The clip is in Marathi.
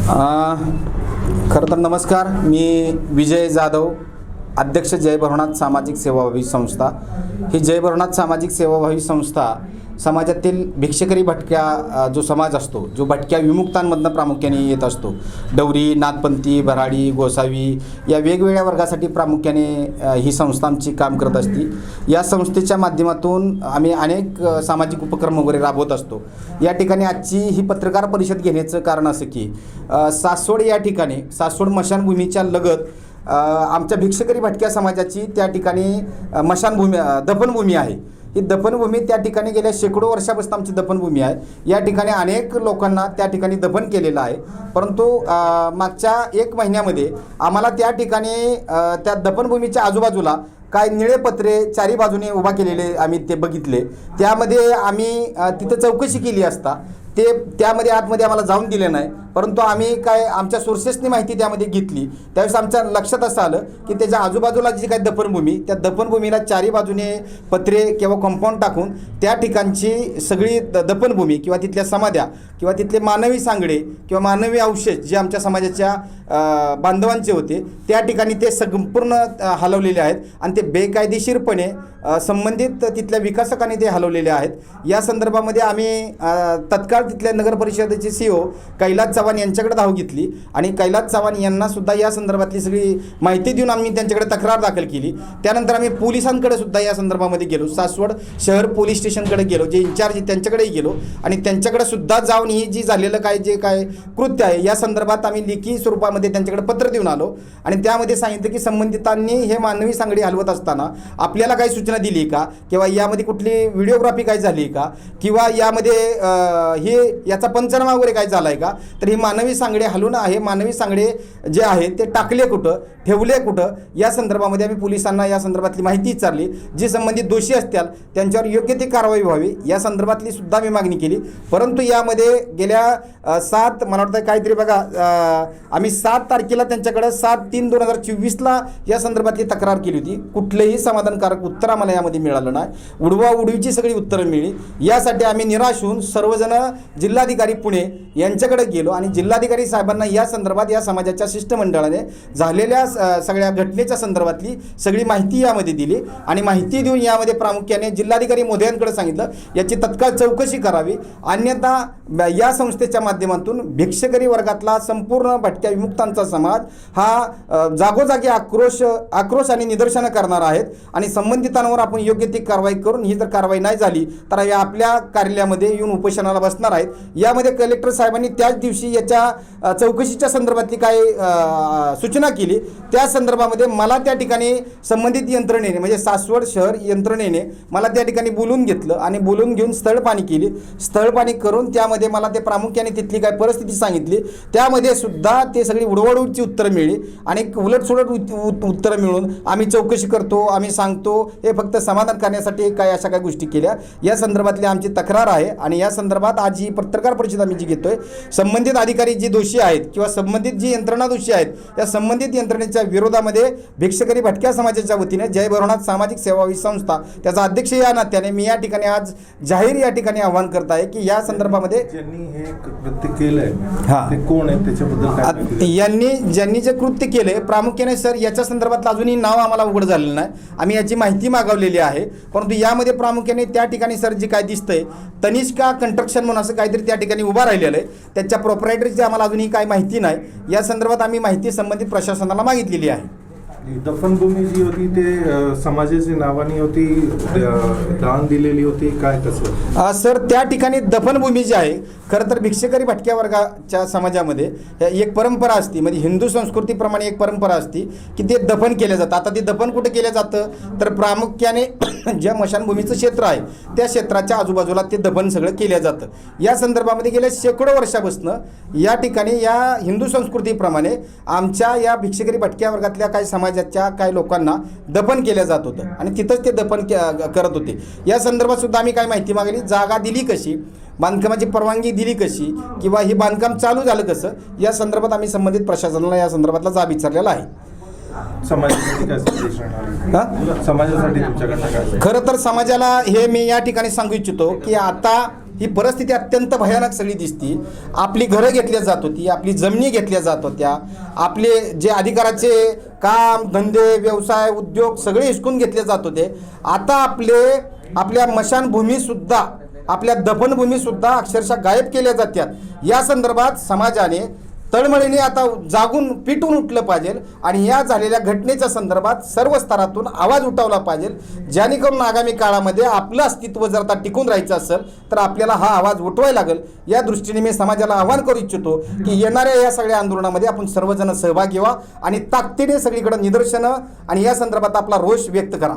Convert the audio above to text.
खरं तर नमस्कार. मी विजय जाधव, अध्यक्ष जय भवनाथ सामाजिक सेवाभावी संस्था. ही जय भवनाथ सामाजिक सेवाभावी संस्था समाजातील भिक्षकरी भटक्या जो समाज असतो, जो भटक्या विमुक्तांमधनं प्रामुख्याने येत असतो, डवरी, नाथपंथी, भराडी, गोसावी या वेगवेगळ्या वर्गासाठी प्रामुख्याने ही संस्था आमची काम करत असते. या संस्थेच्या माध्यमातून आम्ही अनेक सामाजिक उपक्रम वगैरे राबवत असतो. या ठिकाणी आजची ही पत्रकार परिषद घेण्याचं कारण असं की सासवड या ठिकाणी, सासवड मशानभूमीच्या लगत आमच्या भिक्षकरी भटक्या समाजाची त्या ठिकाणी दफनभूमी आहे. ही दफनभूमी त्या ठिकाणी गेल्या शेकडो वर्षापासून आमची दफनभूमी आहे. या ठिकाणी अनेक लोकांना त्या ठिकाणी दफन केलेलं आहे. परंतु मागच्या 1 महिन्यामध्ये आम्हाला त्या ठिकाणी त्या दफनभूमीच्या आजूबाजूला काय निळे पत्रे चारी बाजूने उभा केलेले आम्ही ते बघितले. त्यामध्ये आम्ही तिथं चौकशी केली असता त्यामध्ये आतमध्ये आम्हाला जाऊन दिले नाही. परंतु आम्ही काय आमच्या सोर्सेसनी माहिती त्यामध्ये घेतली. त्यावेळेस आमच्या लक्षात असं आलं की त्याच्या आजूबाजूला जी काही दफनभूमी, त्या दफनभूमीला चारी बाजूने पत्रे किंवा कंपाऊंड टाकून त्या ठिकाणची सगळी दफनभूमी किंवा तिथल्या समाध्या किंवा तिथले मानवी सांगडे किंवा मानवी अवशेष जे आमच्या समाजाच्या बांधवांचे होते त्या ठिकाणी ते संपूर्ण हलवलेले आहेत आणि ते बेकायदेशीरपणे संबंधित तिथल्या विकासकांनी ते हलवलेले आहेत. या संदर्भामध्ये आम्ही तत्काळ तिथल्या नगर परिषदेचे CEO कैलास चव्हाण यांच्याकडे धाव घेतली आणि कैलास चव्हाण यांना सुद्धा या संदर्भातली सगळी माहिती देऊन आम्ही त्यांच्याकडे तक्रार दाखल केली. त्यानंतर आम्ही पोलिसांकडे सुद्धा या संदर्भामध्ये गेलो. सासवड शहर पोलीस स्टेशनकडे गेलो, जे इन्चार्ज त्यांच्याकडेही गेलो आणि त्यांच्याकडे सुद्धा जाऊन ही जी झालेलं जे काय कृत्य आहे या संदर्भात आम्ही लेखी स्वरूपामध्ये त्यांच्याकडे पत्र देऊन आलो आणि त्यामध्ये सांगितलं की संबंधितांनी हे मानवी सांगडी हलवत असताना आपल्याला काही सूचना दिली का, किंवा यामध्ये कुठली व्हिडिओग्राफी काय झाली का, किंवा यामध्ये याचा पंचनामा वगैरे काय झाला आहे का. तर ही मानवी सांगडे हलवून हे मानवी सांगडे जे आहेत ते टाकले कुठं, ठेवले कुठं, या संदर्भामध्ये आम्ही पोलिसांना या संदर्भातली माहिती विचारली. जे संबंधित दोषी असतील त्यांच्यावर योग्य ती कारवाई व्हावी या संदर्भातली सुद्धा मी मागणी केली. परंतु यामध्ये गेल्या 7 मला वाटतं काहीतरी बघा आम्ही 7 तारखेला त्यांच्याकडे 7/3/2024 या संदर्भातली तक्रार केली होती. कुठलेही समाधानकारक उत्तर आम्हाला यामध्ये मिळालं नाही. उडवाउडवीची सगळी उत्तरं मिळली. यासाठी आम्ही निराश होऊन सर्वजण जिल्हाधिकारी पुणे यांच्याकडे गेलो आणि जिल्हाधिकारी साहेबांना या संदर्भात या समाजाच्या शिष्टमंडळाने झालेल्या सगळ्या घटनेच्या संदर्भातली सगळी माहिती यामध्ये दिली आणि माहिती देऊन यामध्ये प्रामुख्याने जिल्हाधिकारी महोदयांकडे सांगितलं याची तत्काळ चौकशी करावी, अन्यथा या संस्थेच्या माध्यमातून भिक्षकरी वर्गातला संपूर्ण भटक्या विमुक्तांचा समाज हा जागोजागी आक्रोश आणि निदर्शनं करणार आहेत आणि संबंधितांवर आपण योग्य ती कारवाई करून, ही जर कारवाई नाही झाली तर या आपल्या कार्यालयामध्ये येऊन उपोषणाला बसणार आहेत. यामध्ये कलेक्टर साहेबांनी त्याच दिवशी याच्या चौकशीच्या संदर्भातली काय सूचना केली. त्या संदर्भामध्ये मला त्या ठिकाणी संबंधित यंत्रणेने म्हणजे सासवड शहर यंत्रणेने मला त्या ठिकाणी बोलून घेतलं आणि बोलून घेऊन स्थळपाणी केली. स्थळपाणी करून त्यामध्ये मला ते प्रामुख्याने तिथली काय परिस्थिती सांगितली. त्यामध्ये सुद्धा ते सगळी उडवाउडवीची उत्तरं मिळली आणि उलटसुलट उत्तरं मिळून आम्ही चौकशी करतो, आम्ही सांगतो, हे फक्त समाधान करण्यासाठी काय अशा काही गोष्टी केल्या. या संदर्भातली आमची तक्रार आहे आणि या संदर्भात आज ही पत्रकार परिषद आम्ही जी घेतोय, संबंधित अधिकारी जे दोषी आहेत किंवा संबंधित जी यंत्रणा दोषी आहेत या संबंधित यंत्रणेच्या विरोधामध्ये भिक्षकरी भटक्या समाजाच्या वतीने जय भवनाथ सामाजिक सेवाभावी संस्था त्याचा अध्यक्ष या नात्याने मी या ठिकाणी आज जाहीर या ठिकाणी आवाहन करत आहे की या संदर्भामध्ये ज्यांनी हे कृत्य केलंय ते कोण आहे, त्याच्याबद्दल ज्यांनी जे कृत्य केले प्रामुख्याने सर याच्या संदर्भातलं अजूनही नाव आम्हाला उघड झालेलं नाही. आम्ही याची माहिती मागवलेली आहे. परंतु यामध्ये प्रामुख्याने त्या ठिकाणी सर जे काय दिसतंय तनिष्का कंस्ट्रक्शन म्हणून असं काहीतरी त्या ठिकाणी उभा राहिलेलं आहे. त्याच्या प्रोप्रायटरीची आम्हाला अजूनही काही माहिती नाही. या संदर्भात आम्ही माहिती संबंधित प्रशासनाला मागितलेली आहे. दफनभूमी जी होती ते समाजाची नावानी होती, दान दिलेली होती, काय कसं सर त्या ठिकाणी दफनभूमी जी आहे, खरं तर भिक्षकरी भटक्या वर्गाच्या समाजामध्ये एक परंपरा असते, म्हणजे हिंदू संस्कृतीप्रमाणे एक परंपरा असते की ते दफन केलं जातं. आता ते दफन कुठे केलं जातं तर प्रामुख्याने ज्या मशानभूमीचं क्षेत्र आहे त्या क्षेत्राच्या आजूबाजूला ते दफन सगळं केलं जातं. या संदर्भामध्ये गेल्या शेकडो वर्षापासून या ठिकाणी या हिंदू संस्कृतीप्रमाणे आमच्या या भिक्षकरी भटक्या वर्गातल्या काही समाजाच्या काही लोकांना दफन केलं जात होतं आणि तिथंच ते दफन करत होते. या संदर्भात सुद्धा आम्ही काय माहिती मागली, जागा दिली कशी, बांधकामाची परवानगी दिली कशी, किंवा हे बांधकाम चालू झालं कसं, या संदर्भात आम्ही संबंधित प्रशासनाला या संदर्भातला जाब विचारलेला आहे. समाजासाठी काय संदेश राहणार? समाजासाठी तुमच्याकडनं काय? खरं तर समाजाला हे मी या ठिकाणी सांगू इच्छितो की आता ही परिस्थिती अत्यंत भयानक सगळी दिसती. आपली घरं घेतल्या जात होती, आपली जमिनी घेतल्या जात होत्या, आपले जे अधिकाराचे काम धंदे व्यवसाय उद्योग सगळे हिसकून घेतले जात होते. आता आपल्या मशानभूमीसुद्धा आपल्या दफनभूमीसुद्धा अक्षरशः गायब केल्या जातात. या संदर्भात समाजाने तळमळीने आता जागून पिटून उठलं पाहिजे आणि या झालेल्या घटनेच्या संदर्भात सर्व स्तरातून आवाज उठवला पाहिजे, जेणेकरून आगामी काळामध्ये आपलं अस्तित्व जर आता टिकून राहायचं असेल तर आपल्याला हा आवाज उठवायला लागेल. या दृष्टीने मी समाजाला आवाहन करू इच्छितो की येणाऱ्या या सगळ्या आंदोलनामध्ये आपण सर्वजण सहभागी व्हा आणि ताकदीने सगळीकडे निदर्शनं आणि या संदर्भात आपला रोष व्यक्त करा.